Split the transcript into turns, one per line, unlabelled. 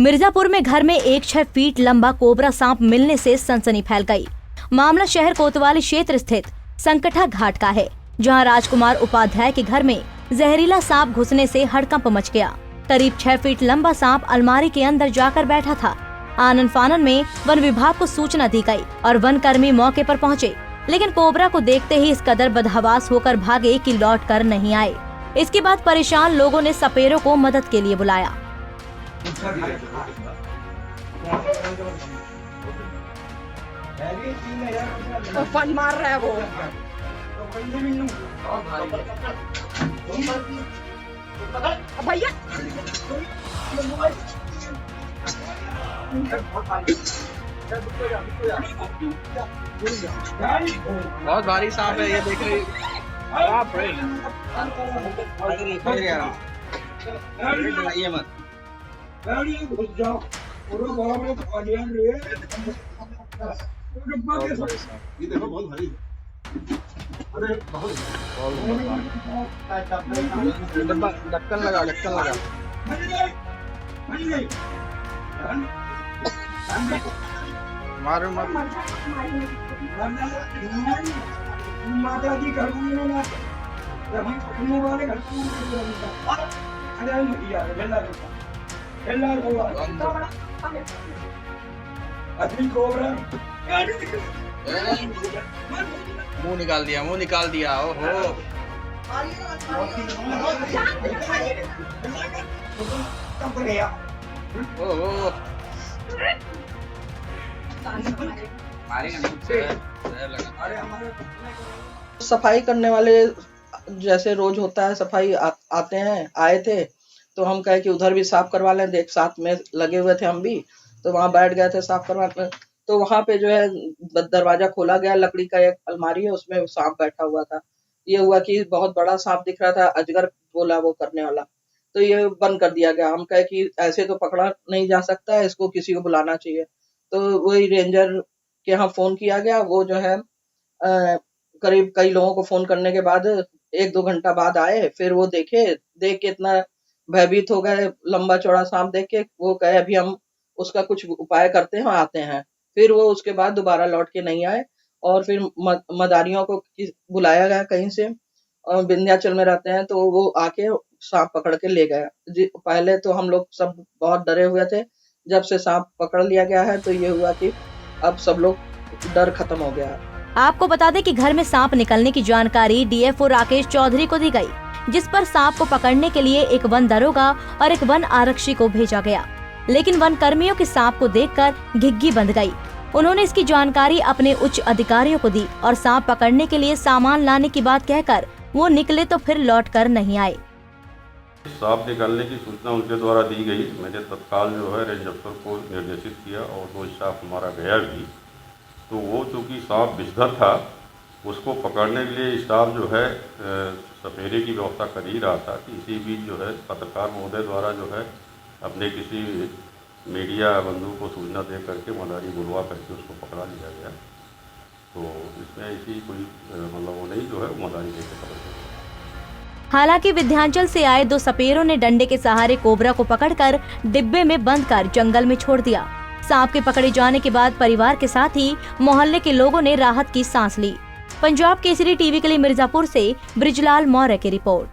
मिर्जापुर में घर में एक 6 फीट लंबा कोबरा सांप मिलने से सनसनी फैल गई। मामला शहर कोतवाली क्षेत्र स्थित संकटा घाट का है, जहां राजकुमार उपाध्याय के घर में जहरीला सांप घुसने से हड़कंप मच गया। करीब 6 फीट लंबा सांप अलमारी के अंदर जाकर बैठा था। आनन फानन में वन विभाग को सूचना दी गई और वन कर्मी मौके पर पहुंचे, लेकिन कोबरा को देखते ही इस कदर बदहवास होकर भागे कि लौट कर नहीं आए। इसके बाद परेशान लोगों ने सपेरों को मदद के लिए बुलाया।
फन मार रहा है वो। भैया
बहुत भारी सांप है, ये देख रहे मत। ये देखो बहुत भारी ढक्कन लगा मारो मत।
माता जी घर
मुंह निकाल दिया। ओहो ओहो
सफाई करने वाले जैसे रोज होता है सफाई आते हैं, आए थे तो हम कहे कि उधर भी साफ करवा लें। देख साथ में लगे हुए थे हम भी, तो वहां बैठ गए थे साफ करवाने। तो वहां पे जो है दरवाजा खोला गया, लकड़ी का एक अलमारी है, उसमें सांप बैठा हुआ था। ये हुआ कि बहुत बड़ा सांप दिख रहा था, अजगर बोला वो करने वाला, तो ये बंद कर दिया गया। हम कहे कि ऐसे तो पकड़ा नहीं जा सकता है, इसको किसी को बुलाना चाहिए। तो वही रेंजर के यहाँ फोन किया गया। वो जो है करीब कई लोगों को फोन करने के बाद 1-2 घंटा बाद आए। फिर वो देख के इतना भयभीत हो गए, लंबा चौड़ा सांप देख के। वो कहे अभी हम उसका कुछ उपाय करते हैं, आते हैं। फिर वो उसके बाद दोबारा लौट के नहीं आए। और फिर मदारियों को बुलाया गया कहीं से, और विंध्याचल में रहते हैं, तो वो आके सांप पकड़ के ले गया। पहले तो हम लोग सब बहुत डरे हुए थे। जब से सांप पकड़ लिया गया है तो ये हुआ कि अब सब लोग डर खत्म हो गया है।
आपको बता दें कि घर में सांप निकलने की जानकारी डीएफओ राकेश चौधरी को दी गई, जिस पर सांप को पकड़ने के लिए एक वन दरोगा और एक वन आरक्षी को भेजा गया। लेकिन वन कर्मियों के सांप को देखकर घिग्गी बंध गई। उन्होंने इसकी जानकारी अपने उच्च अधिकारियों को दी और सांप पकड़ने के लिए सामान लाने की बात कहकर वो निकले तो फिर लौट कर नहीं आए।
सांप निकालने की सूचना उनके द्वारा दी गई। मैंने तत्काल जो है रेंज अफसर को निर्देशित किया और वो स्टाफ हमारा गया भी। तो वो चूँकि सांप विषधर था, उसको पकड़ने के लिए स्टाफ जो है सपेरे की व्यवस्था कर ही रहा था कि इसी बीच जो है पत्रकार महोदय द्वारा जो है अपने किसी मीडिया बंधु को सूचना दे करके मदारी बुलवा करके उसको पकड़ा लिया गया। तो इसमें ऐसी कोई मतलब वो नहीं जो है मदारी देकर पकड़ लिया।
हालांकि विंध्याचल से आए 2 सपेरों ने डंडे के सहारे कोबरा को पकड़कर डिब्बे में बंद कर जंगल में छोड़ दिया। सांप के पकड़े जाने के बाद परिवार के साथ ही मोहल्ले के लोगों ने राहत की सांस ली। पंजाब केसरी टीवी के लिए मिर्जापुर से ब्रिजलाल मौर्य की रिपोर्ट।